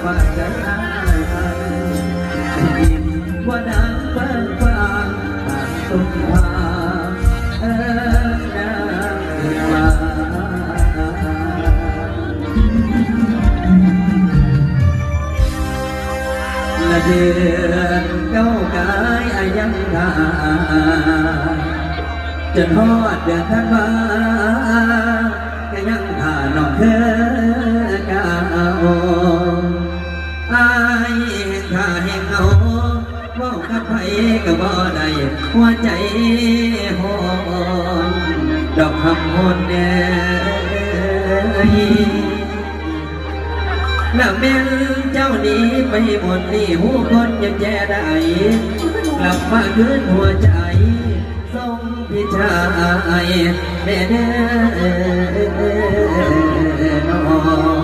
ฝากใจอ้ายยินว่าดังเบิ้งฟ้าปากตุ้มพานาว่าละเดือนเก้ากายอายังทาจนฮอดเดือนธันวาก็ยังทาน้องเธอกาโออายแห่งทาแห่งเอาว่ากับไผก็บ่ได้หัวใจหอนดอกคำหอนแน่แล้วแม่เจ้านี้ไปหมดนี่หูคนยังแย่ได้กลับมาคืนหัวใจส่งพี่ชายแน่น้อง